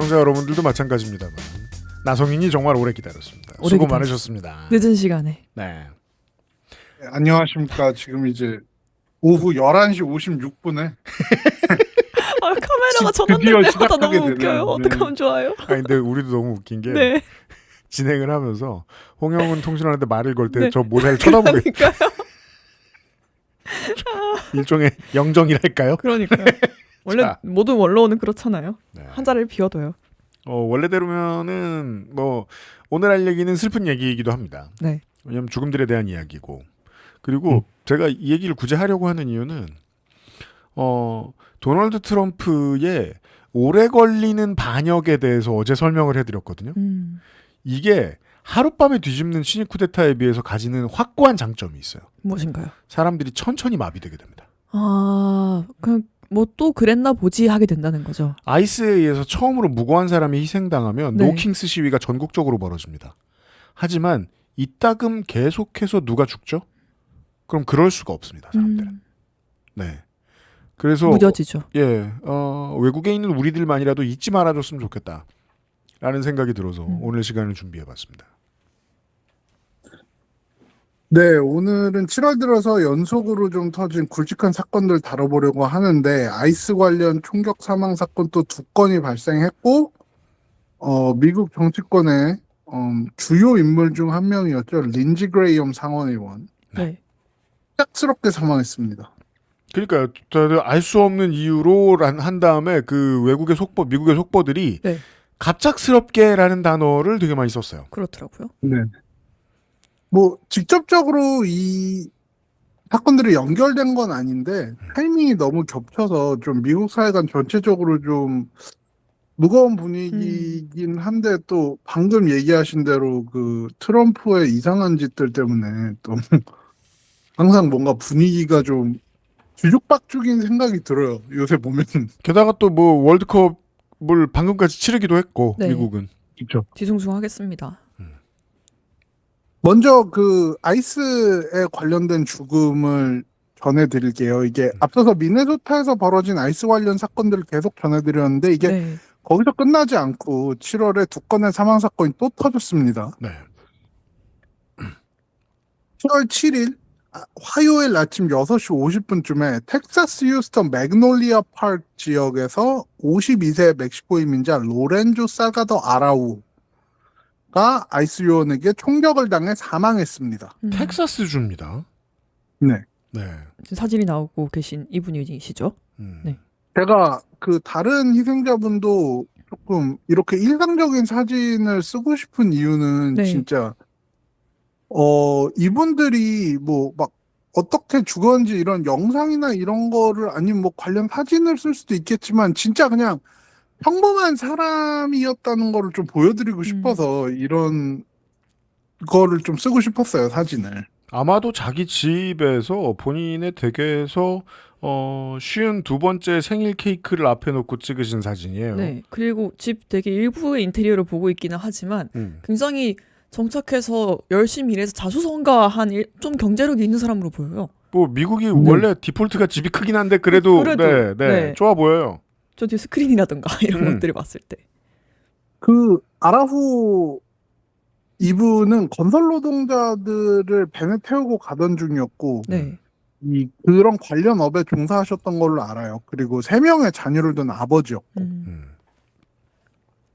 애청자 여러분들도 마찬가지입니다만 나성인이 정말 오래 기다렸습니다. 수고 많으셨습니다. 늦은 시간에. 네. 네, 안녕하십니까. 지금 이제 오후 11시 56분에 카메라가 드디어 전환될 때마다 시작하게 너무 되네요. 웃겨요. 네. 어떻게 하면 좋아요? 아니 근데 우리도 너무 웃긴 게 네. 진행을 하면서 홍영은 통신원한테 말을 걸 때 저 네. 모자를 쳐다보고 있 그러니까요. 일종의 영정이랄까요? 그러니까요. 원래 자. 모든 원로원은 그렇잖아요. 네. 한 자리를 비워둬요. 원래대로면은 뭐 오늘 할 얘기는 슬픈 얘기이기도 합니다. 네. 왜냐하면 죽음들에 대한 이야기고 그리고 제가 이 얘기를 굳이 하려고 하는 이유는 도널드 트럼프의 오래 걸리는 반역에 대해서 어제 설명을 해드렸거든요. 이게 하룻밤에 뒤집는 신입 쿠데타에 비해서 가지는 확고한 장점이 있어요. 무엇인가요? 사람들이 천천히 마비되게 됩니다. 그냥 뭐 또 그랬나 보지 하게 된다는 거죠. 아이스에 의해서 처음으로 무고한 사람이 희생당하면 네. 노킹스 시위가 전국적으로 벌어집니다. 하지만 이따금 계속해서 누가 죽죠? 그럼 그럴 수가 없습니다. 사람들은. 네. 그래서 무뎌지죠. 예, 외국에 있는 우리들만이라도 잊지 말아줬으면 좋겠다. 라는 생각이 들어서 오늘 시간을 준비해봤습니다. 네, 오늘은 7월 들어서 연속으로 좀 터진 굵직한 사건들 다뤄보려고 하는데 아이스 관련 총격 사망 사건 또 2건이 발생했고 미국 정치권의 주요 인물 중 한 명이었죠. 린지 그레이엄 상원의원. 네. 갑작스럽게 사망했습니다. 그러니까 알 수 없는 이유로 한 다음에 그 외국의 속보, 미국의 속보들이 네. 갑작스럽게라는 단어를 되게 많이 썼어요. 그렇더라고요. 네. 뭐 직접적으로 이 사건들이 연결된 건 아닌데 타이밍이 너무 겹쳐서 좀 미국 사회관 전체적으로 좀 무거운 분위기긴 한데 또 방금 얘기하신 대로 그 트럼프의 이상한 짓들 때문에 또 항상 뭔가 분위기가 좀 뒤죽박죽인 생각이 들어요. 요새 보면. 게다가 또 뭐 월드컵을 방금까지 치르기도 했고 네. 미국은. 그렇죠. 뒤숭숭하겠습니다. 먼저 그 아이스에 관련된 죽음을 전해드릴게요. 이게 앞서서 미네소타에서 벌어진 아이스 관련 사건들을 계속 전해드렸는데 이게 네. 거기서 끝나지 않고 7월에 2건의 사망 사건이 또 터졌습니다. 네. 7월 7일 화요일 아침 6시 50분쯤에 텍사스 휴스턴 맥놀리아 파크 지역에서 52세 멕시코 이민자 로렌조 살가도 아라우가 아이스 요원에게 총격을 당해 사망했습니다. 텍사스주입니다. 네. 네. 지금 사진이 나오고 계신 이분이시죠? 네. 제가 그 다른 희생자분도 조금 이렇게 일상적인 사진을 쓰고 싶은 이유는 네. 진짜 이분들이 뭐 막 어떻게 죽었는지 이런 영상이나 이런 거를 아니면 뭐 관련 사진을 쓸 수도 있겠지만 진짜 그냥 평범한 사람이었다는 거를 좀 보여드리고 싶어서 이런 거를 좀 쓰고 싶었어요, 사진을. 아마도 자기 집에서 본인의 댁에서 쉬운 2번째 생일 케이크를 앞에 놓고 찍으신 사진이에요. 네. 그리고 집 되게 일부의 인테리어를 보고 있기는 하지만 굉장히 정착해서 열심히 일해서 자수성가한 좀 경제력이 있는 사람으로 보여요. 뭐 미국이 원래 디폴트가 집이 크긴 한데 그래도 네. 좋아 보여요. 저 뒤에 스크린이라든가 이런 것들을 봤을 때. 그 아라후 이분은 건설 노동자들을 벤에 태우고 가던 중이었고 네. 그런 관련 업에 종사하셨던 걸로 알아요. 그리고 3명의 자녀를 둔 아버지였고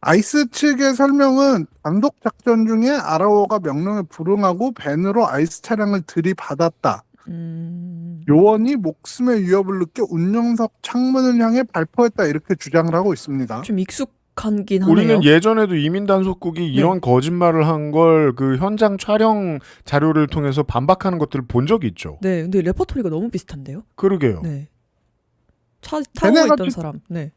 아이스 측의 설명은 단독 작전 중에 아라오가 명령에 불응하고 벤으로 아이스 차량을 들이받았다. 요원이 목숨의 위협을 느껴 운영석 창문을 향해 발포했다 이렇게 주장을 하고 있습니다. 좀 익숙한긴 하네요. 우리는 예전에도 이민 단속국이 이런 거짓말을 한 걸 그 현장 촬영 자료를 통해서 반박하는 것들을 본 적이 있죠. 네, 근데 레퍼토리가 너무 비슷한데요. 그러게요. 네. 차 타고 있던 사람. 네.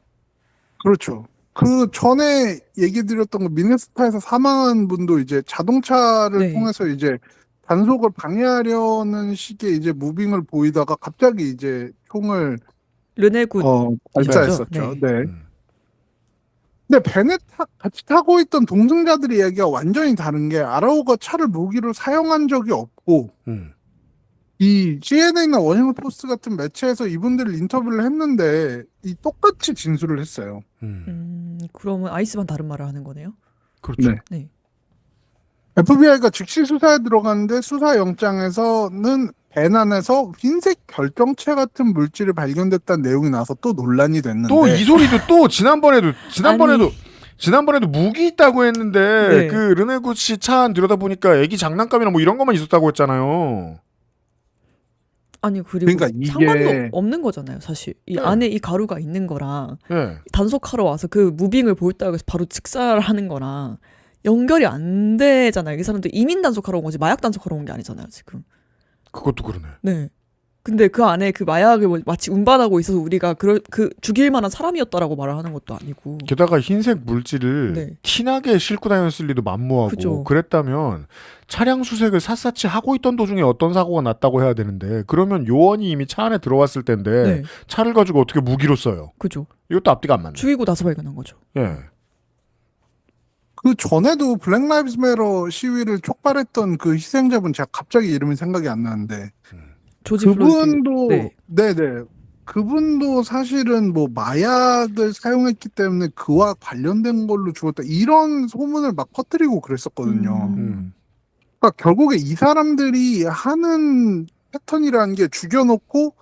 그렇죠. 그 전에 얘기 드렸던 거 미네소타에서 사망한 분도 이제 자동차를 통해서 이제 단속을 방해하려는 식의 이제 무빙을 보이다가 갑자기 이제 총을 르네굿 발사했었죠. 네. 근데 벤에 같이 타고 있던 동승자들의 이야기가 완전히 다른 게 아라오가 차를 무기로 사용한 적이 없고 이 CNN이나 워싱턴 포스트 같은 매체에서 이분들을 인터뷰를 했는데 이 똑같이 진술을 했어요. 그러면 아이스만 다른 말을 하는 거네요. 그렇죠. 네. 네. FBI가 즉시 수사에 들어갔는데 수사 영장에서는 벤 안에서 흰색 결정체 같은 물질이 발견됐다는 내용이 나와서 또 논란이 됐는데 또 이 소리도 또 지난번에도 무기 있다고 했는데 네. 그 르네구치 차 안 들여다 보니까 애기 장난감이나 뭐 이런 것만 있었다고 했잖아요. 아니 그리고 그러니까 이게- 상관도 없는 거잖아요. 사실 이 네. 안에 이 가루가 있는 거랑 예. 단속하러 와서 그 무빙을 보였다고 해서 바로 즉사를 하는 거랑 연결이 안 되잖아요. 이 사람들 이민 단속하러 온 거지 마약 단속하러 온 게 아니잖아요. 지금. 그것도 그러네. 네. 근데 그 안에 그 마약을 뭐 마치 운반하고 있어서 우리가 그 죽일 만한 사람이었다라고 말을 하는 것도 아니고. 게다가 흰색 물질을 네. 티나게 싣고 다녔을 리도 만무하고 그죠. 그랬다면 차량 수색을 샅샅이 하고 있던 도중에 어떤 사고가 났다고 해야 되는데 그러면 요원이 이미 차 안에 들어왔을 텐데 네. 차를 가지고 어떻게 무기로 써요. 그죠. 이것도 앞뒤가 안 맞네. 죽이고 나서 발견한 거죠. 예. 그 전에도 블랙 라이브즈 매터 시위를 촉발했던 그 희생자분 제가 갑자기 이름이 생각이 안 나는데 조지 플로이드. 그분도 네. 네네 그분도 사실은 뭐 마약을 사용했기 때문에 그와 관련된 걸로 죽었다 이런 소문을 막 퍼뜨리고 그랬었거든요. 그러니까 결국에 이 사람들이 하는 패턴이라는 게 죽여놓고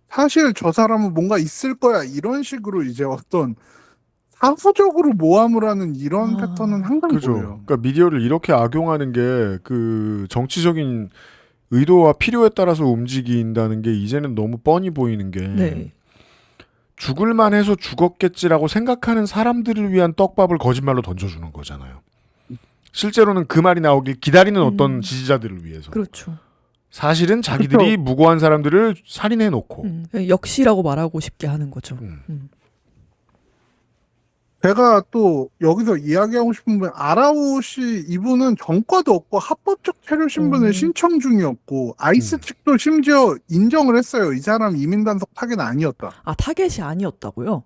사실 저 사람은 뭔가 있을 거야 이런 식으로 이제 어떤 사후적으로 모함을 하는 이런 아, 패턴은 항상 그죠. 보여요. 그러니까 미디어를 이렇게 악용하는 게 그 정치적인 의도와 필요에 따라서 움직인다는 게 이제는 너무 뻔히 보이는 게 네. 죽을 만해서 죽었겠지라고 생각하는 사람들을 위한 떡밥을 거짓말로 던져주는 거잖아요. 실제로는 그 말이 나오길 기다리는 어떤 지지자들을 위해서. 그렇죠. 사실은 자기들이 무고한 사람들을 살인해놓고. 역시라고 말하고 싶게 하는 거죠. 제가 또 여기서 이야기하고 싶은 분 아라오시 이분은 전과도 없고 합법적 체류 신분을 신청 중이었고 아이스 측도 심지어 인정을 했어요. 이 사람 이민 단속 타겟 아니었다. 아 타겟이 아니었다고요?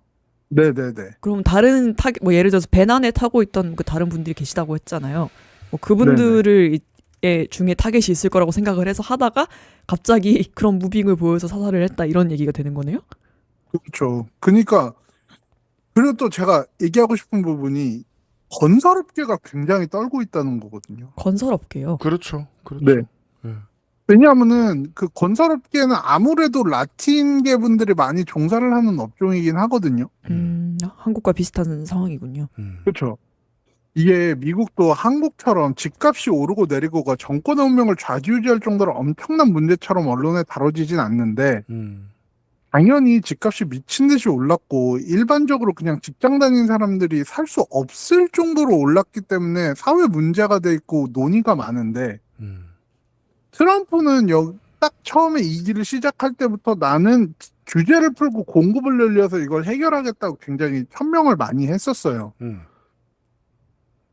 네네네. 그럼 다른 타겟 뭐 예를 들어서 배 안에 타고 있던 그 다른 분들이 계시다고 했잖아요. 뭐 그분들을 중에 타겟이 있을 거라고 생각을 해서 하다가 갑자기 그런 무빙을 보여서 사살을 했다 이런 얘기가 되는 거네요? 그렇죠. 그러니까 그리고 또 제가 얘기하고 싶은 부분이 건설업계가 굉장히 떨고 있다는 거거든요. 건설업계요. 그렇죠. 그렇죠. 네. 네. 왜냐하면은 그 건설업계는 아무래도 라틴계 분들이 많이 종사를 하는 업종이긴 하거든요. 한국과 비슷한 상황이군요. 그렇죠. 이게 미국도 한국처럼 집값이 오르고 내리고가 정권 운명을 좌지우지할 정도로 엄청난 문제처럼 언론에 다뤄지진 않는데 당연히 집값이 미친 듯이 올랐고 일반적으로 그냥 직장 다니는 사람들이 살 수 없을 정도로 올랐기 때문에 사회 문제가 돼 있고 논의가 많은데 트럼프는 딱 처음에 이 길을 시작할 때부터 나는 규제를 풀고 공급을 늘려서 이걸 해결하겠다고 굉장히 천명을 많이 했었어요.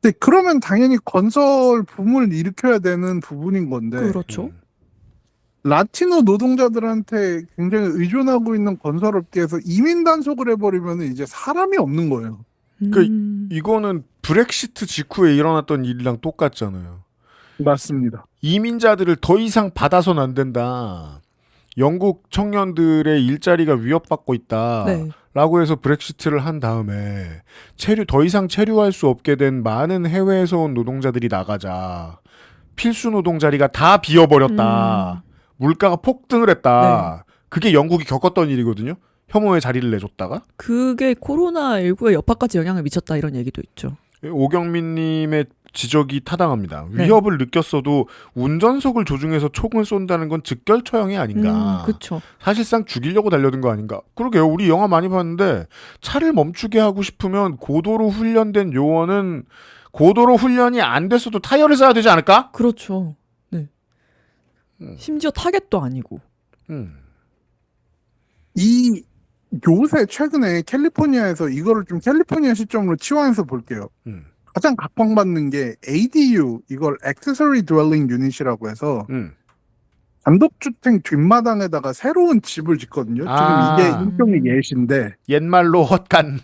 근데 그러면 당연히 건설 붐을 일으켜야 되는 부분인 건데 그렇죠. 라티노 라티노 노동자들한테 굉장히 의존하고 있는 건설업계에서 이민 단속을 해버리면 이제 사람이 없는 거예요. 이거는 브렉시트 직후에 일어났던 일이랑 똑같잖아요. 맞습니다. 이민자들을 더 이상 받아서는 안 된다. 영국 청년들의 일자리가 위협받고 있다. 네. 라고 해서 브렉시트를 한 다음에 더 이상 체류할 수 없게 된 많은 해외에서 온 노동자들이 나가자. 필수 노동 자리가 다 비어버렸다. 물가가 폭등을 했다. 그게 영국이 겪었던 일이거든요. 혐오의 자리를 내줬다가. 그게 코로나19의 여파까지 영향을 미쳤다 이런 얘기도 있죠. 오경민님의 지적이 타당합니다. 위협을 느꼈어도 운전석을 조종해서 총을 쏜다는 건 즉결처형이 아닌가. 그렇죠. 사실상 죽이려고 달려든 거 아닌가. 그러게요. 우리 영화 많이 봤는데 차를 멈추게 하고 싶으면 고도로 훈련된 요원은 고도로 훈련이 안 됐어도 타이어를 쏴야 되지 않을까? 그렇죠. 네. 심지어 타겟도 아니고. 이 요새 최근에 캘리포니아에서 이거를 좀 캘리포니아 시점으로 치환해서 볼게요. 가장 각광받는 게 ADU, 이걸 Accessory Dwelling Unit이라고 해서 단독주택 뒷마당에다가 새로운 집을 짓거든요. 아. 지금 이게 일종의 예시인데 옛말로 헛간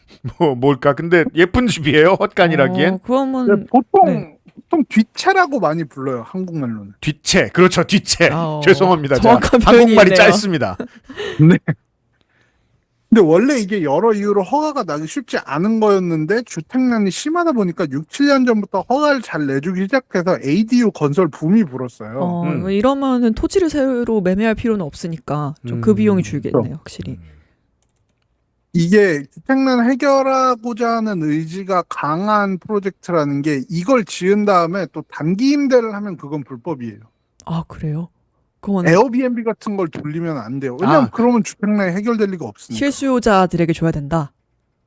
뭘까? 근데 예쁜 집이에요. 헛간이라기엔. 그러면 보통 보통 뒤채라고 많이 불러요, 한국말로는. 뒤채. 그렇죠. 뒤채. 어, 죄송합니다. 정확한 제가 한국말이 표현이네요. 짧습니다. 네. 근데 원래 이게 여러 이유로 허가가 나기 쉽지 않은 거였는데 주택난이 심하다 보니까 6, 7년 전부터 허가를 잘 내주기 시작해서 ADU 건설 붐이 불었어요. 음. 이러면은 토지를 새로 매매할 필요는 없으니까 좀 그 비용이 줄겠네요, 확실히. 이게 주택난 해결하고자 하는 의지가 강한 프로젝트라는 게 이걸 지은 다음에 또 단기 임대를 하면 그건 불법이에요. 아, 그래요? 그건 에어비앤비 같은 걸 돌리면 안 돼요. 왜냐면 그러면 주택난이 해결될 리가 없으니까. 실수요자들에게 줘야 된다.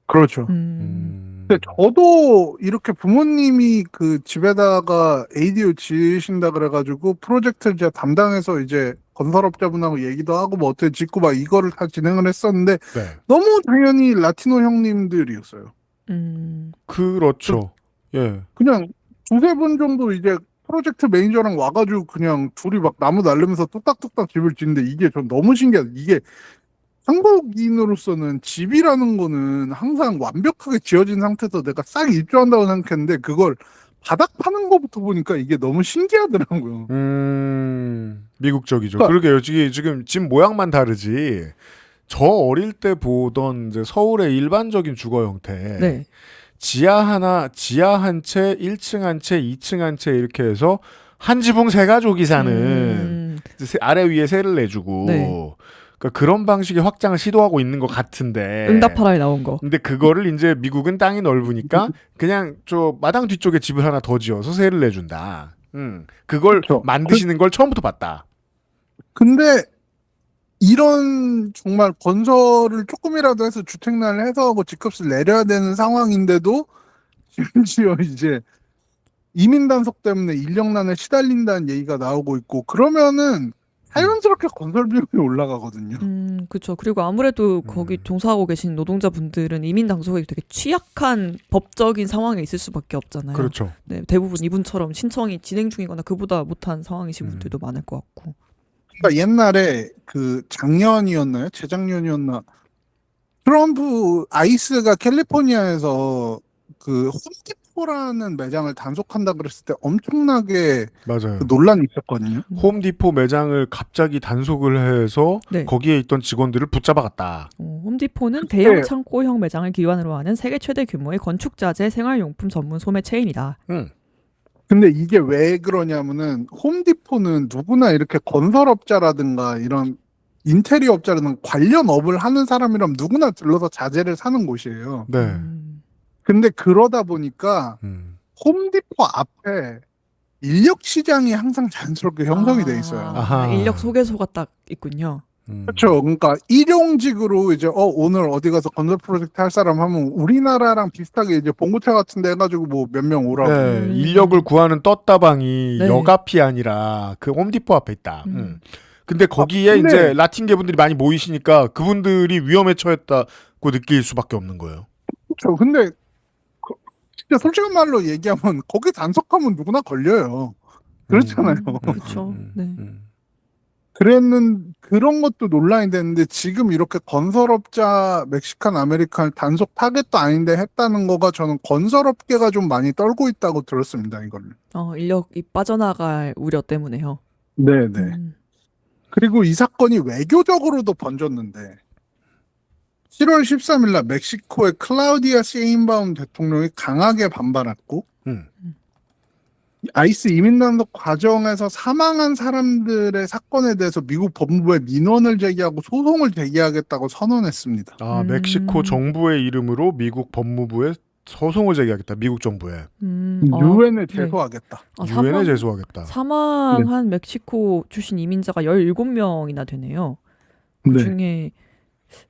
그렇죠. 근데 저도 이렇게 부모님이 그 집에다가 ADU 지으신다 그래가지고 프로젝트를 제가 담당해서 이제 건설업자분하고 얘기도 하고 뭐 어떻게 짓고 막 이거를 다 진행을 했었는데 네. 너무 당연히 라티노 형님들이었어요. 그렇죠. 예. 그냥 두세 분 정도 이제 프로젝트 매니저랑 와가지고 그냥 둘이 막 나무 날리면서 뚝딱뚝딱 집을 짓는데 이게 전 너무 신기하다. 이게 한국인으로서는 집이라는 거는 항상 완벽하게 지어진 상태에서 내가 싹 입주한다고 생각했는데 그걸 바닥 파는 거부터 보니까 이게 너무 신기하더라고요. 미국적이죠. 그러니까- 그러게요. 지금 집 모양만 다르지. 저 어릴 때 보던 이제 서울의 일반적인 주거 형태. 네. 지하 한 채, 1층 한 채, 2층 한 채 이렇게 해서 한 지붕 세 가족이 사는 아래 위에 세를 내주고 네. 그러니까 그런 방식의 확장을 시도하고 있는 것 같은데. 응답하라에 나온 거. 근데 그거를 이제 미국은 땅이 넓으니까 그냥 저 마당 뒤쪽에 집을 하나 더 지어서 세를 내준다. 그걸 그렇죠. 만드시는 걸 처음부터 봤다. 근데 이런 정말 건설을 조금이라도 해서 주택난을 해소하고 집값을 내려야 되는 상황인데도 심지어 이제 이민 단속 때문에 인력난에 시달린다는 얘기가 나오고 있고 그러면은 자연스럽게 건설 비용이 올라가거든요. 그렇죠. 그리고 아무래도 거기 종사하고 계신 노동자분들은 이민 당속에 되게 취약한 법적인 상황에 있을 수밖에 없잖아요. 그렇죠. 네, 대부분 이분처럼 신청이 진행 중이거나 그보다 못한 상황이신 분들도 많을 것 같고. 그러니까 옛날에 그 작년이었나요? 재작년이었나? 트럼프 아이스가 캘리포니아에서 그 홈디포라는 매장을 단속한다 그랬을 때 엄청나게 맞아요. 그 논란이 있었거든요. 홈디포 매장을 갑자기 단속을 해서 네. 거기에 있던 직원들을 붙잡아갔다. 홈디포는 대형 창고형 매장을 기반으로 하는 세계 최대 규모의 건축자재 생활용품 전문 소매 체인이다. 근데 이게 왜 그러냐면은 홈디포는 누구나 이렇게 건설업자라든가 이런 인테리어 업자라든가 관련 업을 하는 사람이라면 누구나 들러서 자재를 사는 곳이에요. 네. 근데 그러다 보니까 홈디포 앞에 인력 시장이 항상 자연스럽게 형성이 돼 있어요. 아하. 인력 소개소가 딱 있군요. 그렇죠. 그러니까 일용직으로 이제 오늘 어디 가서 건설 프로젝트 할 사람 하면 우리나라랑 비슷하게 이제 봉고차 같은 데 해가지고 뭐 몇 명 오라고. 네, 인력을 구하는 떴다방이 네. 역 앞이 아니라 그 홈디포 앞에 있다. 근데 거기에 근데- 이제 라틴계 분들이 많이 모이시니까 그분들이 위험에 처했다고 느낄 수밖에 없는 거예요. 그렇죠. 근데 진짜 솔직한 말로 얘기하면 거기 단속하면 누구나 걸려요. 그렇잖아요. 그렇죠. 네. 그런 것도 논란이 됐는데 지금 이렇게 건설업자 멕시칸 아메리칸 단속 타겟도 아닌데 했다는 거가 저는 건설업계가 좀 많이 떨고 있다고 들었습니다. 이거를. 인력이 빠져나갈 우려 때문에요. 네네. 그리고 이 사건이 외교적으로도 번졌는데 7월 13일 날 멕시코의 클라우디아 셰인바움 대통령이 강하게 반발했고 아이스 이민 단속 과정에서 사망한 사람들의 사건에 대해서 미국 법무부에 민원을 제기하고 소송을 제기하겠다고 선언했습니다. 멕시코 정부의 이름으로 미국 법무부에 소송을 제기하겠다. 미국 정부에. 유엔에 네. 제소하겠다. 유엔에 제소하겠다. 사망한 멕시코 출신 이민자가 17명이나 되네요. 그 중에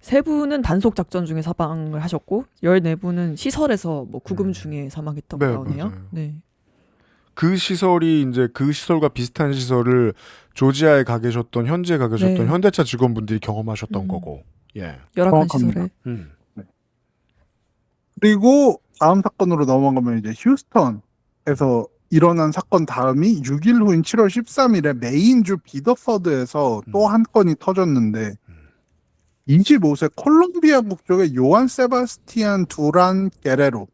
3분은 단속 작전 중에 사망을 하셨고 14분은 시설에서 뭐 구금 중에 사망했다고 네, 나오네요. 맞아요. 네. 그 시설이 이제 그 시설과 비슷한 시설을 조지아에 가 계셨던 현지에 가 계셨던 네. 현대차 직원분들이 경험하셨던 거고. 예. 열악한 정확합니다. 시설에. 그리고 다음 사건으로 넘어가면 이제 휴스턴에서 일어난 사건 다음이 6일 후인 7월 13일에 메인주 비더퍼드에서 또 한 건이 터졌는데 25세 콜롬비아 국적의 요한 세바스티안 두란 게레로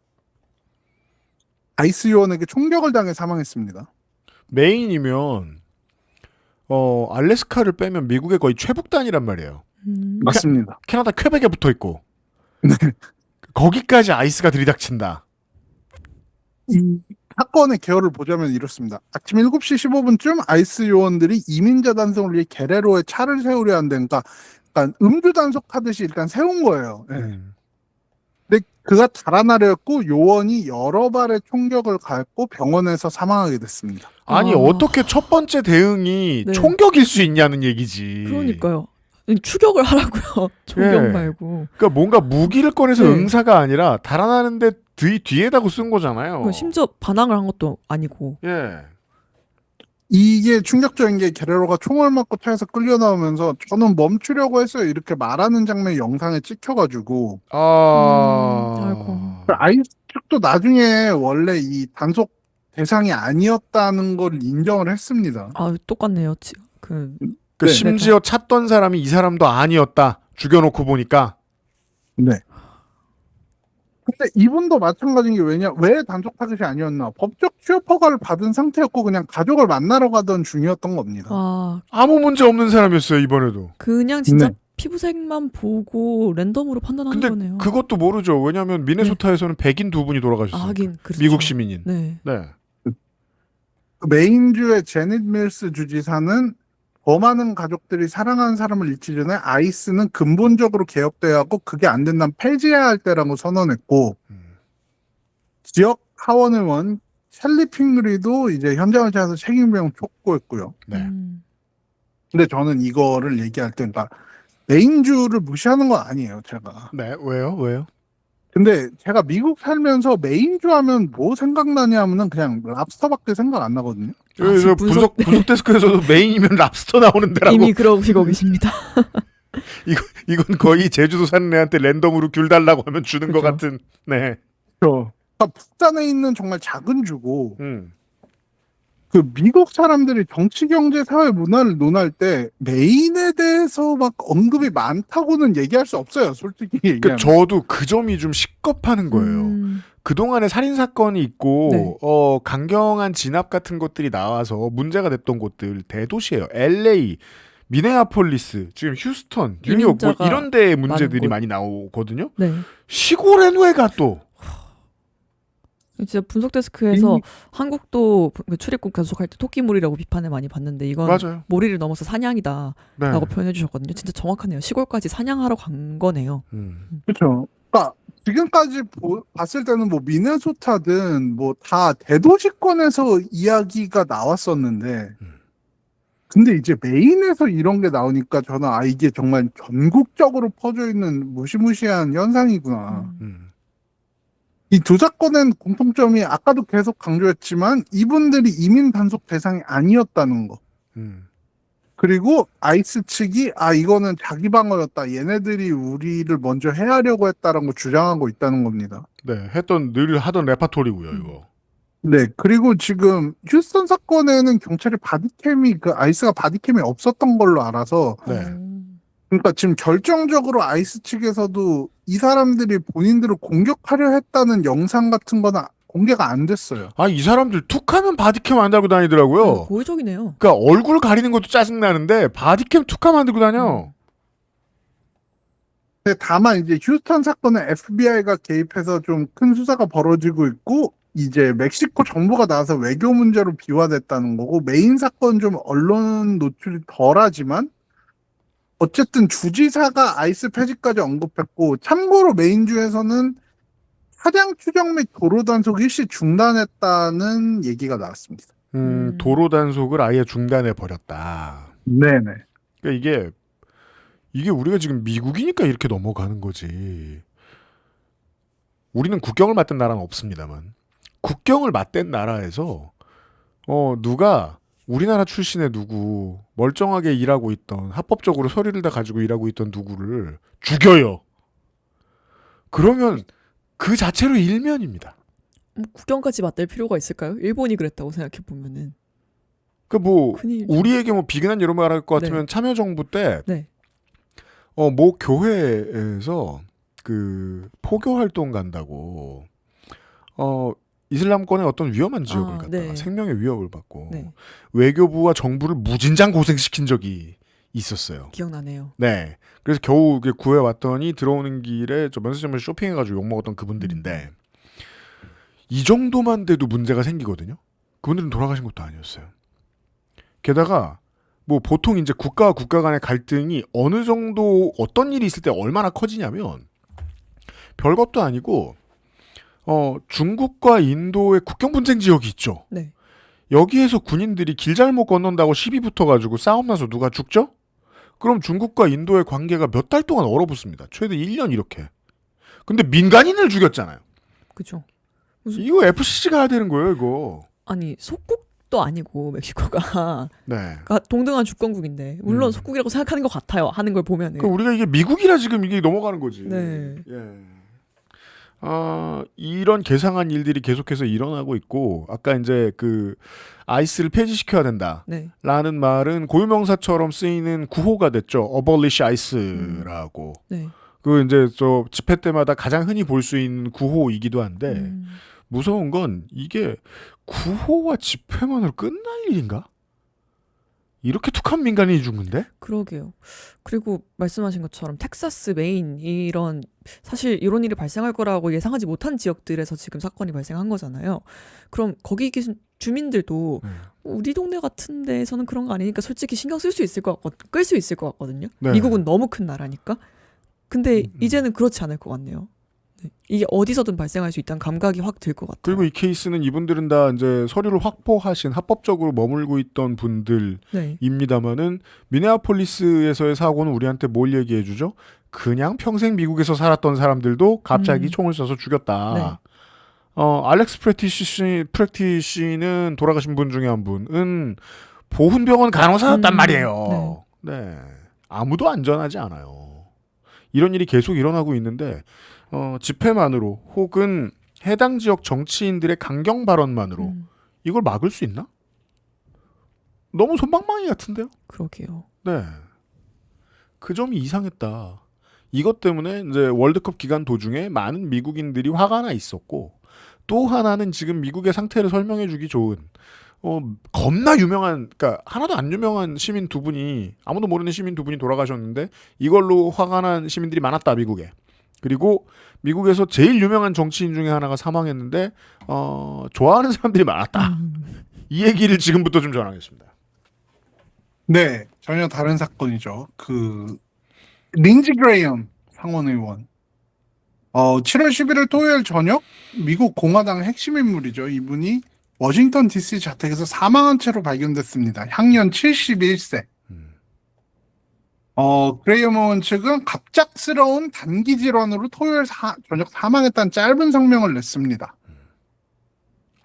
아이스 요원에게 총격을 당해 사망했습니다. 메인이면 알래스카를 빼면 미국의 거의 최북단이란 말이에요. 맞습니다. 캐나다 퀘벡에 붙어 있고. 네. 거기까지 아이스가 들이닥친다. 이 사건의 개요를 보자면 이렇습니다. 아침 7시 15분쯤 아이스 요원들이 이민자 단속을 위해 게레로에 차를 세우려 한다니까 그러니까 음주 단속하듯이 일단 세운 거예요. 예. 근데 그가 달아나려 했고 요원이 여러 발의 총격을 가했고 병원에서 사망하게 됐습니다. 아니 아. 어떻게 첫 번째 대응이 네. 총격일 수 있냐는 얘기지. 그러니까요. 추격을 하라고요. 총격 예. 말고. 그러니까 뭔가 무기를 꺼내서 네. 응사가 아니라 달아나는데 뒤에다가 쓴 거잖아요. 심지어 반항을 한 것도 아니고. 예. 이게 충격적인 게 게레로가 총을 맞고 차에서 끌려 나오면서 저는 멈추려고 했어요. 이렇게 말하는 장면이 영상에 찍혀가지고 아이고. 아이스 측도 나중에 원래 이 단속 대상이 아니었다는 걸 인정을 했습니다. 아, 똑같네요. 그 네. 심지어 찾던 사람이 이 사람도 아니었다. 죽여놓고 보니까. 네. 근데 이분도 마찬가지인 게 왜 단속 타겟이 아니었나? 법적 취업 허가를 받은 상태였고 그냥 가족을 만나러 가던 중이었던 겁니다. 아, 아무 문제 없는 사람이었어요 이번에도. 그냥 진짜 네. 피부색만 보고 랜덤으로 판단하는 근데 거네요. 그것도 모르죠. 왜냐하면 미네소타에서는 백인 두 분이 돌아가셨어요. 하긴 그렇죠. 미국 시민인. 네. 네. 메인주의 제닛 밀스 주지사는 더 많은 가족들이 사랑하는 사람을 잃기 전에 아이스는 근본적으로 개혁돼야 하고 그게 안 된다면 폐지해야 할 때라고 선언했고 지역 하원 의원 찰리 핑그리도 이제 현장을 찾아서 책임병 촉구했고요. 네. 근데 저는 이거를 얘기할 때 그러니까 메인주를 무시하는 건 아니에요, 제가. 네. 왜요? 근데 제가 미국 살면서 메인주 하면 뭐 생각나냐면은 그냥 랍스터밖에 생각 안 나거든요. 그래서 분석- 분석 데스크에서도 메인이면 랍스터 나오는 데라고. 이미 그러고 계십니다. 이건 거의 제주도 사는 애한테 랜덤으로 귤 달라고 하면 주는 것 그죠. 같은. 네. 그러니까 북단에 있는 정말 작은 주고 음. 그 미국 사람들이 정치, 경제, 사회, 문화를 논할 때 메인에 대해서 막 언급이 많다고는 얘기할 수 없어요. 솔직히 그러니까 얘기하면. 저도 그 점이 좀 식겁하는 거예요. 그동안에 살인 사건이 있고 네. 강경한 진압 같은 것들이 나와서 문제가 됐던 곳들 대도시예요. LA, 미네아폴리스, 지금 휴스턴, 뉴욕 뭐 이민자가 이런 데 문제들이 곳. 많이 나오거든요. 네. 시골엔 왜가 또 진짜 분석 데스크에서 한국도 그 출입국 단속할 때 토끼몰이라고 비판을 많이 받는데 이건 맞아요. 몰이를 넘어서 사냥이다라고 네. 표현해 주셨거든요. 진짜 정확하네요. 시골까지 사냥하러 간 거네요. 그렇죠. 그러니까 지금까지 봤을 때는 뭐 미네소타든 뭐 다 대도시권에서 이야기가 나왔었는데 근데 이제 메인에서 이런 게 나오니까 저는 이게 정말 전국적으로 퍼져 있는 무시무시한 현상이구나. 이 두 사건의 공통점이 아까도 계속 강조했지만 이분들이 이민 단속 대상이 아니었다는 거. 그리고 아이스 측이 이거는 자기 방어였다. 얘네들이 우리를 먼저 해하려고 했다라는 걸 주장하고 있다는 겁니다. 네, 늘 하던 레파토리고요, 이거. 네, 그리고 지금 휴스턴 사건에는 경찰이 아이스가 바디캠이 없었던 걸로 알아서 네. 그러니까 지금 결정적으로 아이스 측에서도 이 사람들이 본인들을 공격하려 했다는 영상 같은 거는 공개가 안 됐어요. 이 사람들 툭하면 바디캠 안 달고 다니더라고요. 고의적이네요. 그러니까 얼굴 가리는 것도 짜증나는데 바디캠 툭하면 안 들고 다녀. 근데 다만 이제 휴스턴 사건은 FBI가 개입해서 좀 큰 수사가 벌어지고 있고 이제 멕시코 정부가 나와서 외교 문제로 비화됐다는 거고 메인 사건 좀 언론 노출이 덜하지만 어쨌든 주지사가 아이스 폐지까지 언급했고 참고로 메인주에서는 차량 추적 및 도로 단속 일시 중단했다는 얘기가 나왔습니다. 도로 단속을 아예 중단해 버렸다. 네네. 그러니까 이게 우리가 지금 미국이니까 이렇게 넘어가는 거지. 우리는 국경을 맞댄 나라는 없습니다만 국경을 맞댄 나라에서 누가 우리나라 출신의 누구 멀쩡하게 일하고 있던 합법적으로 서류를 다 가지고 일하고 있던 누구를 죽여요. 그러면 그 자체로 일면입니다. 국경까지 맞댈 필요가 있을까요? 일본이 그랬다고 생각해 보면은. 큰일이죠. 우리에게 비근한 예로 말할 것 같으면 참여정부 때 네. 모 교회에서 그 포교 활동 간다고 이슬람권의 어떤 위험한 지역을 갖다가 네. 생명의 위협을 받고 네. 외교부와 정부를 무진장 고생시킨 적이 있었어요. 기억나네요. 네. 그래서 겨우 구해왔더니 들어오는 길에 저 면세점에서 쇼핑해가지고 욕먹었던 그분들인데 이 정도만 돼도 문제가 생기거든요. 그분들은 돌아가신 것도 아니었어요. 게다가 뭐 보통 이제 국가와 국가 간의 갈등이 어느 정도 어떤 일이 있을 때 얼마나 커지냐면 별것도 아니고 중국과 인도의 국경 분쟁 지역이 있죠. 네. 여기에서 군인들이 길 잘못 건넌다고 시비 붙어가지고 싸움 나서 누가 죽죠? 그럼 중국과 인도의 관계가 몇 달 동안 얼어붙습니다. 최대 1년 이렇게. 근데 민간인을 죽였잖아요. 그죠. 이거 FCC 가야 되는 거예요, 이거. 아니 속국도 아니고 멕시코가 네. 그러니까 동등한 주권국인데 물론 음. 속국이라고 생각하는 것 같아요. 하는 걸 보면은. 그러니까 우리가 이게 미국이라 지금 이게 넘어가는 거지. 네. 예. 이런 개상한 일들이 계속해서 일어나고 있고, 아까 이제 아이스를 폐지시켜야 된다. 네. 라는 말은 고유명사처럼 쓰이는 구호가 됐죠. abolish ice라고. 네. 이제 저 집회 때마다 가장 흔히 볼 수 있는 구호이기도 한데, 무서운 건 이게 구호와 집회만으로 끝날 일인가? 이렇게 툭한 민간인이 죽는데? 그러게요. 그리고 말씀하신 것처럼 텍사스, 메인 이런 사실 이런 일이 발생할 거라고 예상하지 못한 지역들에서 지금 사건이 발생한 거잖아요. 그럼 거기 계신 주민들도 우리 동네 같은 데에서는 그런 거 아니니까 솔직히 신경 쓸 수 있을 것 같고 끌 수 있을 것 같거든요. 네. 미국은 너무 큰 나라니까. 근데 이제는 그렇지 않을 것 같네요. 네. 이게 어디서든 발생할 수 있다는 감각이 확 들 것 같아요. 그리고 이 케이스는 이분들은 다 이제 서류를 확보하신 합법적으로 머물고 있던 분들입니다만은 네. 미네아폴리스에서의 사고는 우리한테 뭘 얘기해 주죠? 그냥 평생 미국에서 살았던 사람들도 갑자기 총을 쏴서 죽였다. 네. 알렉스 프랙티시는 돌아가신 분 중에 한 분은 보훈병원 간호사였단 말이에요. 네. 아무도 안전하지 않아요. 이런 일이 계속 일어나고 있는데 집회만으로 혹은 해당 지역 정치인들의 강경 발언만으로 이걸 막을 수 있나? 너무 솜방망이 같은데요? 그러게요. 네. 그 점이 이상했다. 이것 때문에 이제 월드컵 기간 도중에 많은 미국인들이 화가 나 있었고 또 하나는 지금 미국의 상태를 설명해 주기 좋은 겁나 유명한, 그러니까 하나도 안 유명한 시민 두 분이, 아무도 모르는 시민 두 분이 돌아가셨는데 이걸로 화가 난 시민들이 많았다, 미국에. 그리고 미국에서 제일 유명한 정치인 중에 하나가 사망했는데 좋아하는 사람들이 많았다. 이 얘기를 지금부터 좀 전하겠습니다. 네, 전혀 다른 사건이죠. 린지 그레이엄 상원의원. 7월 11일 토요일 저녁 미국 공화당 핵심 인물이죠. 이분이 워싱턴 DC 자택에서 사망한 채로 발견됐습니다. 향년 71세. 그레이엄 의원 측은 갑작스러운 단기 질환으로 토요일 저녁 사망했다는 짧은 성명을 냈습니다.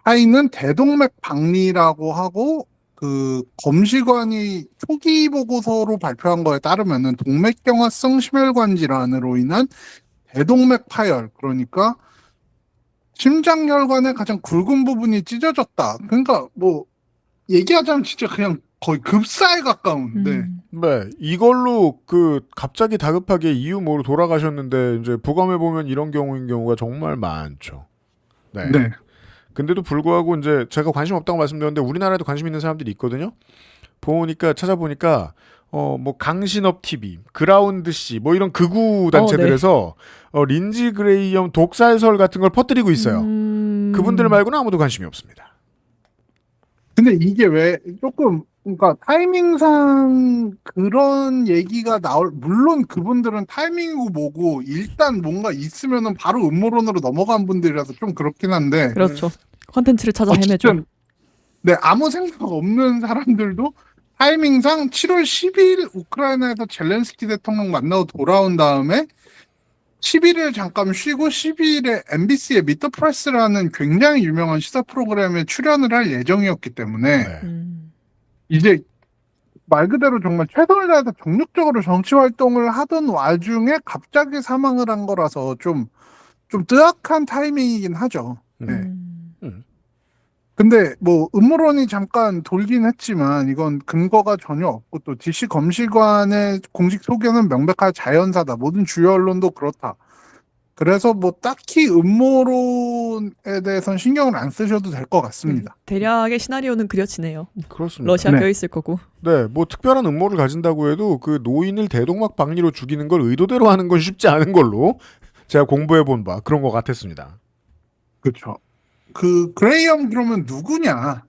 하이는 대동맥 박리라고 하고 검시관이 초기 보고서로 발표한 거에 따르면은 동맥경화성 심혈관 질환으로 인한 대동맥 파열, 그러니까 심장혈관의 가장 굵은 부분이 찢어졌다. 그러니까 뭐 얘기하자면 진짜 그냥 거의 급사에 가까운데. 네, 이걸로 갑자기 다급하게 이유 모르고 돌아가셨는데 이제 부검해 보면 이런 경우인 경우가 정말 많죠. 네. 네. 근데도 불구하고 이제 제가 관심 없다고 말씀드렸는데 우리나라에도 관심 있는 사람들이 있거든요. 찾아보니까 뭐 강신업 TV, 그라운드 C 뭐 이런 극우 단체들에서 린지 그레이엄 독살설 같은 걸 퍼뜨리고 있어요. 그분들 말고는 아무도 관심이 없습니다. 근데 이게 왜 조금 그러니까 타이밍상 그런 얘기가 물론 그분들은 타이밍이고 뭐고 일단 뭔가 있으면은 바로 음모론으로 넘어간 분들이라서 좀 그렇긴 한데. 그렇죠. 컨텐츠를 찾아 헤매죠. 네, 아무 생각 없는 사람들도 타이밍상 7월 10일 우크라이나에서 젤렌스키 대통령 만나고 돌아온 다음에 11일 잠깐 쉬고 12일에 MBC의 미터 프레스라는 굉장히 유명한 시사 프로그램에 출연을 할 예정이었기 때문에 이제 말 그대로 정말 최선을 다해서 정력적으로 정치 활동을 하던 와중에 갑자기 사망을 한 거라서 좀 뜨악한 타이밍이긴 하죠. 네. 근데 뭐 음모론이 잠깐 돌긴 했지만 이건 근거가 전혀 없고 또 DC 검시관의 공식 소견은 명백한 자연사다. 모든 주요 언론도 그렇다. 그래서 뭐 딱히 음모론을 부분에 대해서는 신경을 안 쓰셔도 될 것 같습니다. 대략의 시나리오는 그려지네요. 그렇습니다. 러시아 네. 껴있을 거고. 네, 뭐 특별한 음모를 가진다고 해도 그 노인을 대동막 박리로 죽이는 걸 의도대로 하는 건 쉽지 않은 걸로 제가 공부해 본 바 그런 것 같았습니다. 그렇죠. 그 그레이엄 그러면 누구냐?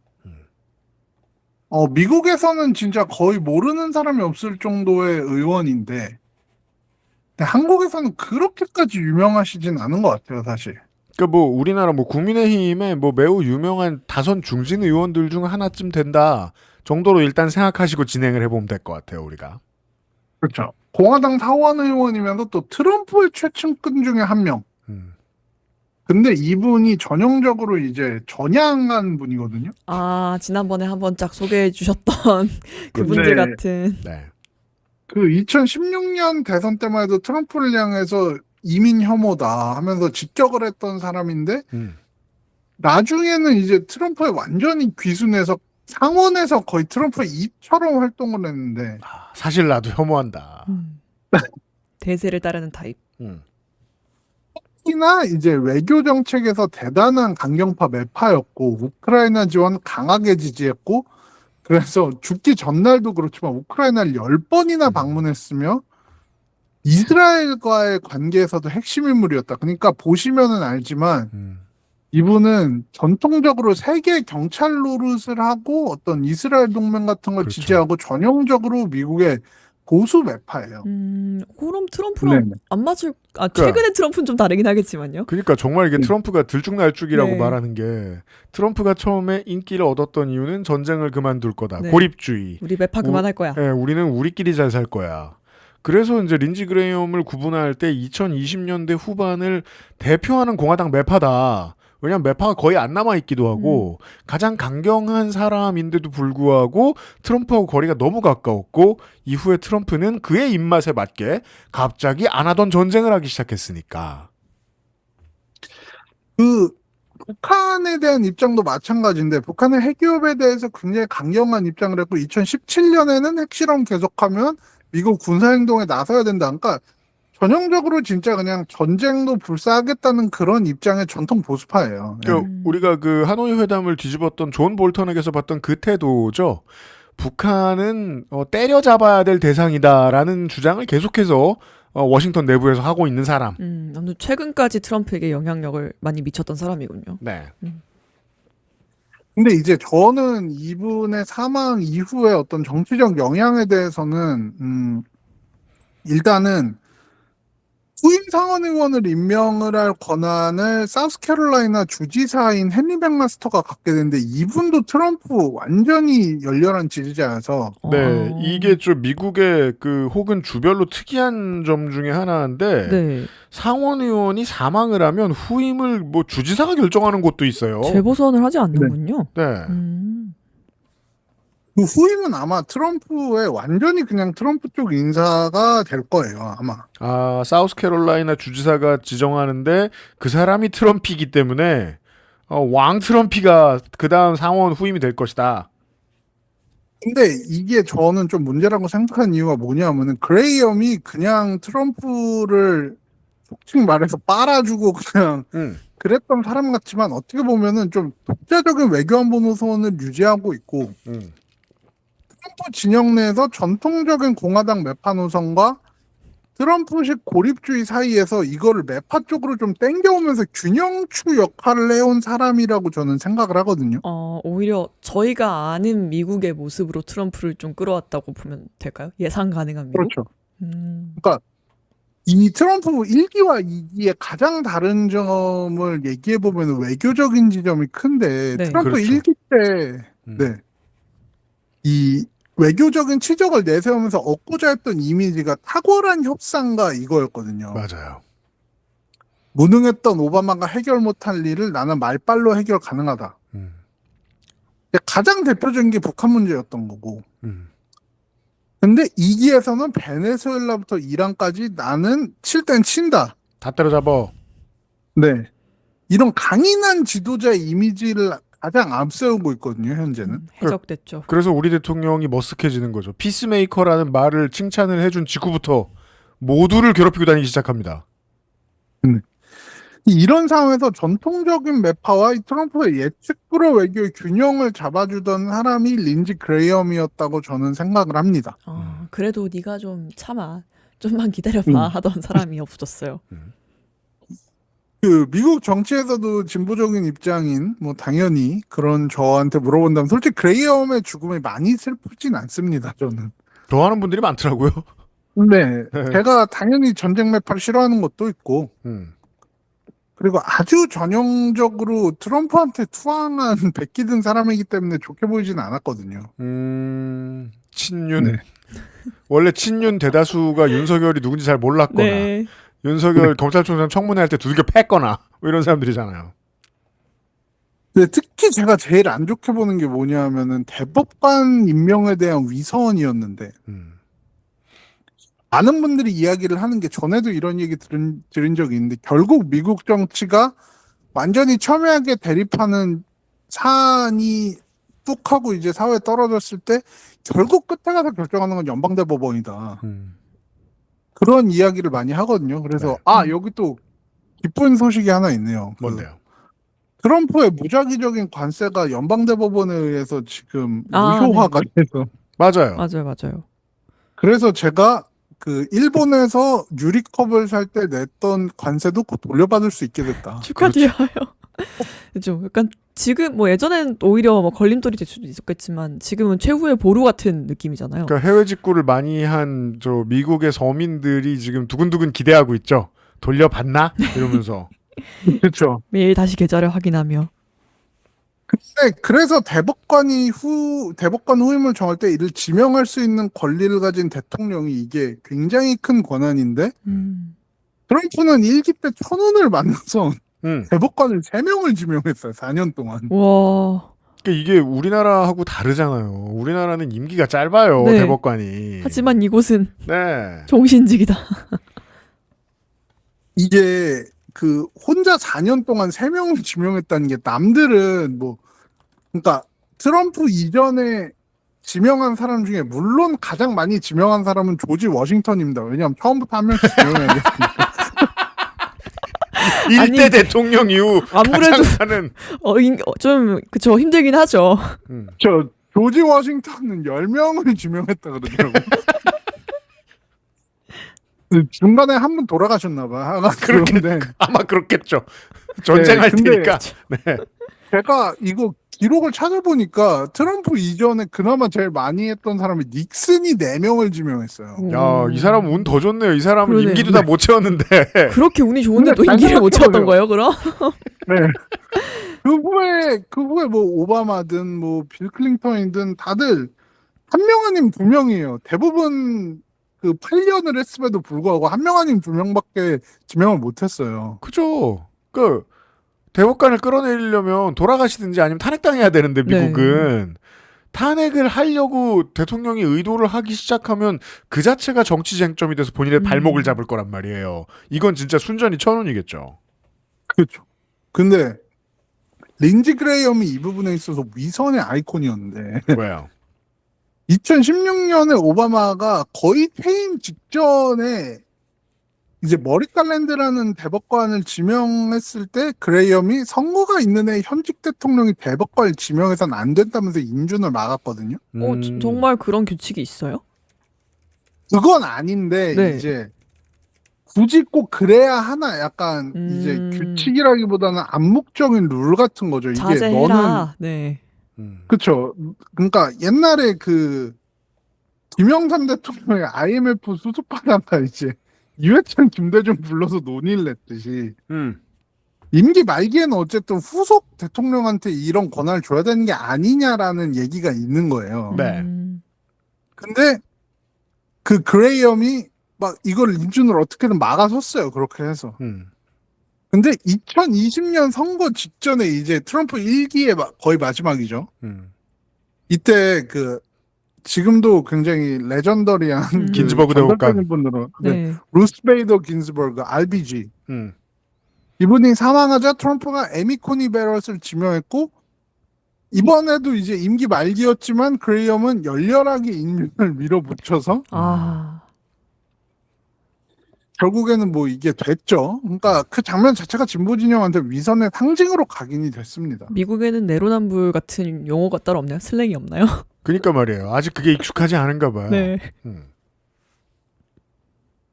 미국에서는 진짜 거의 모르는 사람이 없을 정도의 의원인데 근데 한국에서는 그렇게까지 유명하시진 않은 것 같아요, 사실. 그러니까 뭐 우리나라 뭐 국민의힘에 뭐 매우 유명한 다선 중진 의원들 중 하나쯤 된다 정도로 일단 생각하시고 진행을 해보면 될 것 같아요, 우리가. 그렇죠. 공화당 하원 의원이면서 또 트럼프의 최측근 중에 한 명. 음. 근데 이분이 전형적으로 이제 전향한 분이거든요. 아, 지난번에 한번 짝 소개해 주셨던 그분들 네. 같은. 네. 그 2016년 대선 때만 해도 트럼프를 향해서 이민 혐오다 하면서 직격을 했던 사람인데 나중에는 이제 트럼프에 완전히 귀순해서 상원에서 거의 트럼프의 입처럼 활동을 했는데 사실 나도 혐오한다. 대세를 따르는 타입. 특히나 이제 외교 정책에서 대단한 강경파 매파였고 우크라이나 지원 강하게 지지했고 그래서 죽기 전날도 그렇지만 우크라이나를 10번이나 방문했으며 이스라엘과의 관계에서도 핵심 인물이었다. 그러니까 보시면은 알지만 이분은 전통적으로 세계 경찰 노릇을 하고 어떤 이스라엘 동맹 같은 걸 그렇죠. 지지하고 전형적으로 미국의 보수 매파예요. 그럼 트럼프랑 네네. 안 맞을, 최근에 트럼프는 좀 다르긴 하겠지만요. 그러니까 정말 이게 네. 트럼프가 들쭉날쭉이라고 네. 말하는 게 트럼프가 처음에 인기를 얻었던 이유는 전쟁을 그만둘 거다. 네. 고립주의. 우리 매파 그만할 거야. 예, 우리는 우리끼리 잘 살 거야. 그래서 이제 린지 그레이엄을 구분할 때 2020년대 후반을 대표하는 공화당 매파다. 왜냐면 매파가 거의 안 남아있기도 하고 가장 강경한 사람인데도 불구하고 트럼프하고 거리가 너무 가까웠고 이후에 트럼프는 그의 입맛에 맞게 갑자기 안 하던 전쟁을 하기 시작했으니까. 그 북한에 대한 입장도 마찬가지인데 북한의 핵위협에 대해서 굉장히 강경한 입장을 했고 2017년에는 핵실험 계속하면 미국 군사행동에 나서야 된다. 그러니까 전형적으로 진짜 그냥 전쟁도 불사하겠다는 그런 입장의 전통 보수파예요. 예. 우리가 그 하노이 회담을 뒤집었던 존 볼턴에게서 봤던 그 태도죠. 북한은 때려잡아야 될 대상이다라는 주장을 계속해서 워싱턴 내부에서 하고 있는 사람. 아무튼 최근까지 트럼프에게 영향력을 많이 미쳤던 사람이군요. 네. 근데 이제 저는 이분의 사망 이후에 어떤 정치적 영향에 대해서는 일단은 후임 상원 의원을 임명을 할 권한을 사우스캐롤라이나 주지사인 헨리 백마스터가 갖게 되는데 이분도 트럼프 완전히 열렬한 지지자여서 네, 이게 좀 미국의 그 혹은 주별로 특이한 점 중에 하나인데 네. 상원 의원이 사망을 하면 후임을 뭐 주지사가 결정하는 곳도 있어요. 재보선을 하지 않는군요. 네. 그 후임은 아마 트럼프의 완전히 그냥 트럼프 쪽 인사가 될 거예요, 아마. 아, 사우스캐롤라이나 주지사가 지정하는데 그 사람이 트럼피이기 때문에 왕 트럼피가 그 다음 상원 후임이 될 것이다. 근데 이게 저는 좀 문제라고 생각하는 이유가 뭐냐면은 그레이엄이 그냥 트럼프를 속칭 말해서 빨아주고 그냥 그랬던 사람 같지만 어떻게 보면은 좀 독자적인 외교안보 노선을 유지하고 있고 트럼프 진영 내에서 전통적인 공화당 매파 노선과 트럼프식 고립주의 사이에서 이거를 매파 쪽으로 좀 땡겨오면서 균형추 역할을 해온 사람이라고 저는 생각을 하거든요. 오히려 저희가 아는 미국의 모습으로 트럼프를 좀 끌어왔다고 보면 될까요? 예상 가능한 미국? 그렇죠. 그러니까 이 트럼프 1기와 2기의 가장 다른 점을 얘기해 보면 외교적인 지점이 큰데 네. 트럼프 그렇죠. 1기 때 네. 이 외교적인 치적을 내세우면서 얻고자 했던 이미지가 탁월한 협상가 이거였거든요. 맞아요. 무능했던 오바마가 해결 못할 일을 나는 말빨로 해결 가능하다. 가장 대표적인 게 북한 문제였던 거고. 근데 2기에서는 베네수엘라부터 이란까지 나는 칠 땐 친다. 다 때려잡아. 네. 이런 강인한 지도자의 이미지를 가장 앞세우고 있거든요, 현재는. 해적됐죠. 그래서 우리 대통령이 머쓱해지는 거죠. 피스메이커라는 말을 칭찬을 해준 직후부터 모두를 괴롭히고 다니기 시작합니다. 이런 상황에서 전통적인 매파와 이 트럼프의 예측 불허 외교의 균형을 잡아주던 사람이 린지 그레이엄이었다고 저는 생각을 합니다. 그래도 네가 좀 참아. 좀만 기다려봐 음. 하던 사람이 없어졌어요. 그 미국 정치에서도 진보적인 입장인 뭐 당연히 그런 저한테 물어본다면 솔직히 그레이엄의 죽음이 많이 슬프진 않습니다. 저는. 좋아하는 분들이 많더라고요. 네, 제가 당연히 전쟁 매파를 싫어하는 것도 있고 그리고 아주 전형적으로 트럼프한테 투항한 백기 든 사람이기 때문에 좋게 보이지는 않았거든요. 친윤. 네. 원래 친윤 대다수가 윤석열이 누군지 잘 몰랐거나 네. 윤석열 검찰총장 청문회 할 때 두들겨 팼거나 뭐 이런 사람들이잖아요. 근데 특히 제가 제일 안 좋게 보는 게 뭐냐면은 대법관 임명에 대한 위선이었는데 많은 분들이 이야기를 하는 게 전에도 이런 얘기 들은 적이 있는데 결국 미국 정치가 완전히 첨예하게 대립하는 사안이 뚝 하고 이제 사회에 떨어졌을 때 결국 끝에 가서 결정하는 건 연방대법원이다. 그런 이야기를 많이 하거든요. 그래서 여기 또 기쁜 소식이 하나 있네요. 뭔데요? 트럼프의 무작위적인 관세가 연방대법원에 의해서 지금 아, 무효화가 돼서 맞아요. 맞아요. 그래서 제가 그 일본에서 유리컵을 살 때 냈던 관세도 곧 돌려받을 수 있게 됐다. 축하드려요. 그렇죠. 약간 지금 뭐 예전엔 오히려 뭐 걸림돌이 될 수도 있었겠지만 지금은 최후의 보루 같은 느낌이잖아요. 그러니까 해외 직구를 많이 한 저 미국의 서민들이 지금 두근두근 기대하고 있죠. 돌려받나? 이러면서. 그렇죠. 매일 다시 계좌를 확인하며. 근데 그래서 대법관 후임을 정할 때 이를 지명할 수 있는 권리를 가진 대통령이 이게 굉장히 큰 권한인데 트럼프는 1기 때 1,000원을 만나서 대법관을 3명을 지명했어요. 4년 동안. 와. 그러니까 이게 우리나라하고 다르잖아요. 우리나라는 임기가 짧아요. 네. 대법관이. 하지만 이곳은 네. 종신직이다. 이게 그 혼자 4년 동안 3명을 지명했다는 게 남들은 뭐 그러니까 트럼프 이전에 지명한 사람 중에 물론 가장 많이 지명한 사람은 조지 워싱턴입니다. 왜냐하면 처음부터 한 명씩 지명해야 되니까. 일대 아니, 대통령 이후 아무래도 가장 많은 좀 그쵸 힘들긴 하죠. 저 조지 워싱턴은 10명을 지명했다 그러더라고요. 중간에 한 분 돌아가셨나 봐. 그런데 아마 그렇겠죠. 전쟁할 근데 테니까. 네. 제가 이거 기록을 찾아보니까 트럼프 이전에 그나마 제일 많이 했던 사람이 닉슨이 4명을 지명했어요. 야, 이 사람 운 더 좋네요. 이 사람은 그러네. 임기도 다 못 채웠는데. 그렇게 운이 좋은데 또 근데 임기를 못 채웠던 생각해보세요. 거예요, 그럼? 네. 그 후에 뭐 오바마든 뭐 빌 클린턴이든 다들 한 명 아니면 2명이에요. 대부분 그 8년을 했음에도 불구하고 한 명 아니면 2명밖에 지명을 못했어요. 그죠. 그 대법관을 끌어내리려면 돌아가시든지 아니면 탄핵당해야 되는데 미국은 탄핵을 하려고 대통령이 의도를 하기 시작하면 그 자체가 정치 쟁점이 돼서 본인의 발목을 잡을 거란 말이에요. 이건 진짜 순전히 천운이겠죠. 그렇죠. 근데 린지 그레이엄이 이 부분에 있어서 위선의 아이콘이었는데 왜요? 2016년에 오바마가 거의 퇴임 직전에 이제 머리칼랜드라는 대법관을 지명했을 때 그레이엄이 선거가 있는 해 현직 대통령이 대법관을 지명해서는 안 된다면서 인준을 막았거든요. 정말 그런 규칙이 있어요? 그건 아닌데 네. 이제 굳이 꼭 그래야 하나 약간 이제 규칙이라기보다는 암묵적인 룰 같은 거죠. 이게 자제해라. 너는 네. 그쵸. 그러니까 옛날에 그 김영삼 대통령의 IMF 수습하다가 이제 이회창 김대중 불러서 논의를 했듯이 임기 말기에는 어쨌든 후속 대통령한테 이런 권한을 줘야 되는 게 아니냐라는 얘기가 있는 거예요. 네. 근데 그 그레이엄이 막 이걸 인준을 어떻게든 막아섰어요. 그렇게 해서. 근데 2020년 선거 직전에 이제 트럼프 1기의 거의 마지막이죠. 이때 그 지금도 굉장히 레전더리한 긴즈버그 대법관 분들은 네. 루스 베이더 긴즈버그 RBG 음. 이분이 사망하자 트럼프가 에미 코니 베럿을 지명했고 이번에도 이제 임기 말기였지만 그레이엄은 열렬하게 인준을 밀어붙여서 결국에는 뭐 이게 됐죠. 그러니까 그 장면 자체가 진보 진영한테 위선의 상징으로 각인이 됐습니다. 미국에는 내로남불 같은 용어가 따로 없나요? 슬랭이 없나요? 그러니까 말이에요. 아직 그게 익숙하지 않은가 봐요. 네.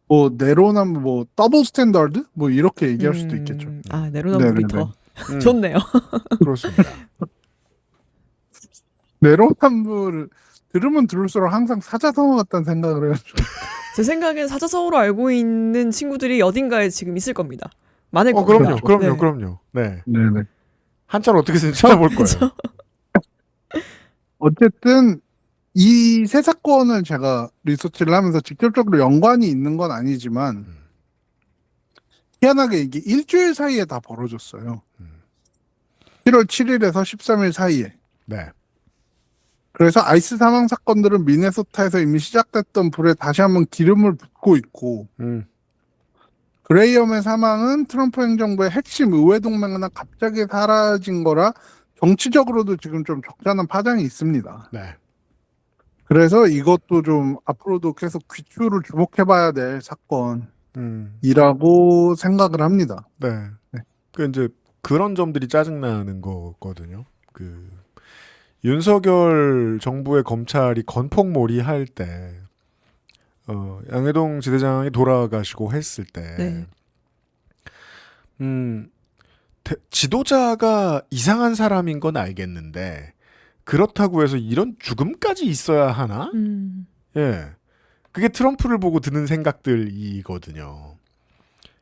뭐 내로남불 뭐 더블 스탠다드 뭐 이렇게 얘기할 수도 있겠죠. 아, 내로남불이 네네네. 더 좋네요. 그렇습니다. 내로남불 들으면 들을수록 항상 사자성어 같다는 생각을 해요. 제 생각엔 사자성어로 알고 있는 친구들이 어딘가에 지금 있을 겁니다. 많을 겁니다. 그럼요. 네. 네네. 한자를 어떻게 쓰는지 찾아볼 거예요. 어쨌든 이 세 사건을 제가 리서치를 하면서 직접적으로 연관이 있는 건 아니지만 희한하게 이게 일주일 사이에 다 벌어졌어요. 1월 7일에서 13일 사이에. 네. 그래서 아이스 사망 사건들은 미네소타에서 이미 시작됐던 불에 다시 한번 기름을 붓고 있고 그레이엄의 사망은 트럼프 행정부의 핵심 의회 동맹 하나 갑자기 사라진 거라 정치적으로도 지금 좀 적잖은 파장이 있습니다. 네. 그래서 이것도 좀 앞으로도 계속 귀추를 주목해봐야 될 사건이라고 생각을 합니다. 네. 네. 그 이제 그런 점들이 짜증나는 거거든요. 그 윤석열 정부의 검찰이 건폭몰이 할 때, 양해동 지대장이 돌아가시고 했을 때, 네. 지도자가 이상한 사람인 건 알겠는데, 그렇다고 해서 이런 죽음까지 있어야 하나? 예. 그게 트럼프를 보고 드는 생각들이거든요.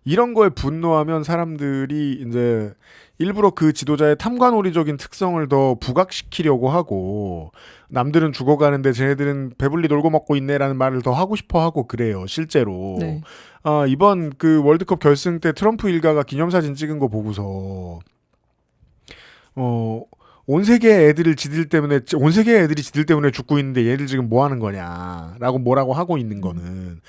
이런 거에 분노하면 사람들이 이제 일부러 그 지도자의 탐관오리적인 특성을 더 부각시키려고 하고 남들은 죽어가는데 쟤네들은 배불리 놀고 먹고 있네라는 말을 더 하고 싶어 하고 그래요. 실제로. 네. 이번 그 월드컵 결승 때 트럼프 일가가 기념사진 찍은 거 보고서 온 세계 애들이 지들 때문에 죽고 있는데 얘들 지금 뭐 하는 거냐라고 뭐라고 하고 있는 거는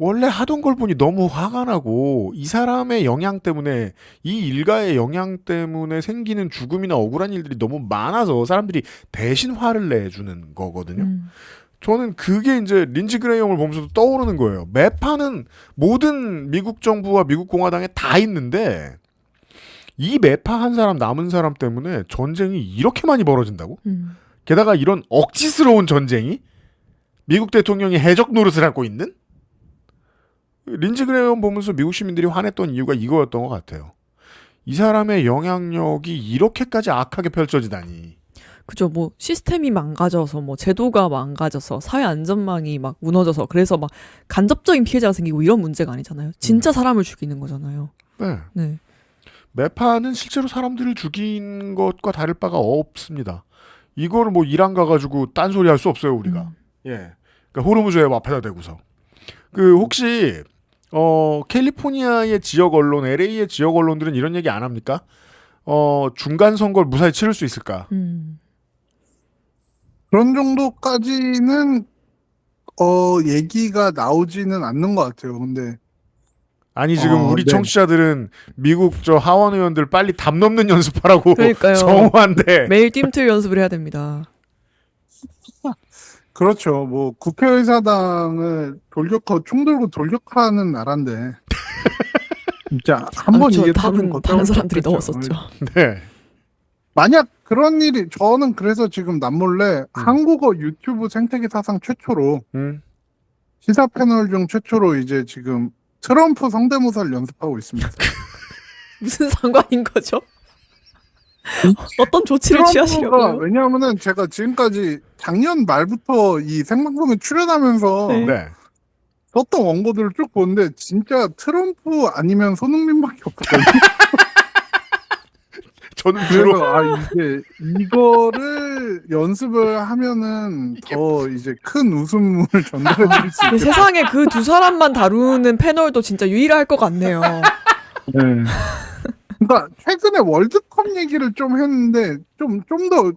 원래 하던 걸 보니 너무 화가 나고 이 사람의 영향 때문에 이 일가의 영향 때문에 생기는 죽음이나 억울한 일들이 너무 많아서 사람들이 대신 화를 내주는 거거든요. 저는 그게 이제 린지 그레이엄을 보면서도 떠오르는 거예요. 매파는 모든 미국 정부와 미국 공화당에 다 있는데 이 매파 한 사람 남은 사람 때문에 전쟁이 이렇게 많이 벌어진다고? 게다가 이런 억지스러운 전쟁이 미국 대통령이 해적 노릇을 하고 있는? 린지 그레이엄 보면서 미국 시민들이 화냈던 이유가 이거였던 것 같아요. 이 사람의 영향력이 이렇게까지 악하게 펼쳐지다니. 그죠. 뭐 시스템이 망가져서 뭐 제도가 망가져서 사회 안전망이 막 무너져서 그래서 막 간접적인 피해자가 생기고 이런 문제가 아니잖아요. 진짜 사람을 죽이는 거잖아요. 네. 네. 매파는 실제로 사람들을 죽인 것과 다를 바가 없습니다. 이거를 뭐 이란 가가지고 딴소리 할 수 없어요, 우리가. 예. 그러니까 호르무즈에 앞에다 대고서. 혹시 캘리포니아의 지역 언론, LA의 지역 언론들은 이런 얘기 안 합니까? 중간 선거를 무사히 치를 수 있을까? 그런 정도까지는 얘기가 나오지는 않는 것 같아요. 근데 아니 지금 우리 네. 청취자들은 미국 하원 의원들 빨리 담 넘는 연습하라고 그러니까요. 정오한데 매일 뜀틀 연습을 해야 됩니다. 그렇죠. 뭐 국회의사당을 총 들고 돌격하는 나라인데 진짜 한번 이게 다른 사람들이 넣었었죠. 네. 만약 그런 일이 저는 그래서 지금 남몰래 한국어 유튜브 생태계 사상 최초로 시사 패널 중 최초로 이제 지금 트럼프 성대모사를 연습하고 있습니다. 무슨 상관인 거죠? 어떤 조치를 트럼프가 취하시려고요? 왜냐하면은 제가 지금까지 작년 말부터 이 생방송에 출연하면서 네. 썼던 원고들을 쭉 보는데 진짜 트럼프 아니면 손흥민밖에 없거든요. 저는 주로 그래서 이제 이거를 연습을 하면은 더 이제 큰 웃음을 전달해 드릴 수 근데 있겠다. 세상에 그 두 사람만 다루는 패널도 진짜 유일할 것 같네요. 네. 그러니까 최근에 월드컵 얘기를 좀 했는데 좀 더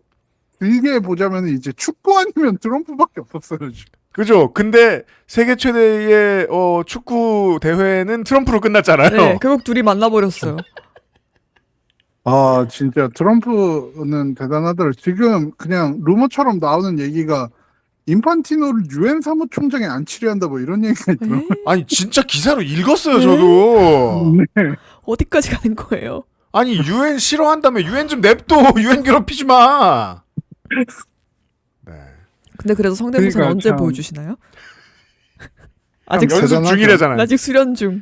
길게 보자면 이제 축구 아니면 트럼프밖에 없었어요. 지금. 그죠. 근데 세계 최대의 축구 대회는 트럼프로 끝났잖아요. 네, 결국 둘이 만나버렸어요. 진짜 트럼프는 대단하더라. 지금 그냥 루머처럼 나오는 얘기가 인판티노를 유엔 사무총장에 안치려 한다 뭐 이런 얘기가 있더라고요. 에? 아니 진짜 기사로 읽었어요 네? 저도. 네. 어디까지 가는 거예요? 아니 유엔 싫어한다며 유엔 좀 냅둬. 유엔 괴롭히지 마. 네. 근데 그래서 성대모사는 그러니까 언제 참- 보여주시나요? 아직 참 연습 대단하죠. 중이래잖아요. 아직 수련 중.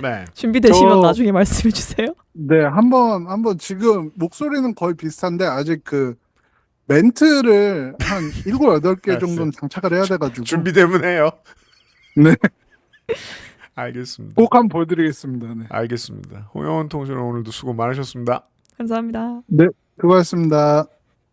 네. 준비되시면 저- 나중에 말씀해 주세요. 네, 한번 지금 목소리는 거의 비슷한데 아직 그 멘트를 한 7, 8개 정도는 장착을 해야 돼가지고 준비되면 해요. 네. 알겠습니다. 꼭 한번 보여드리겠습니다. 네. 알겠습니다. 홍영원 통신원 오늘도 수고 많으셨습니다. 감사합니다. 수고하셨습니다.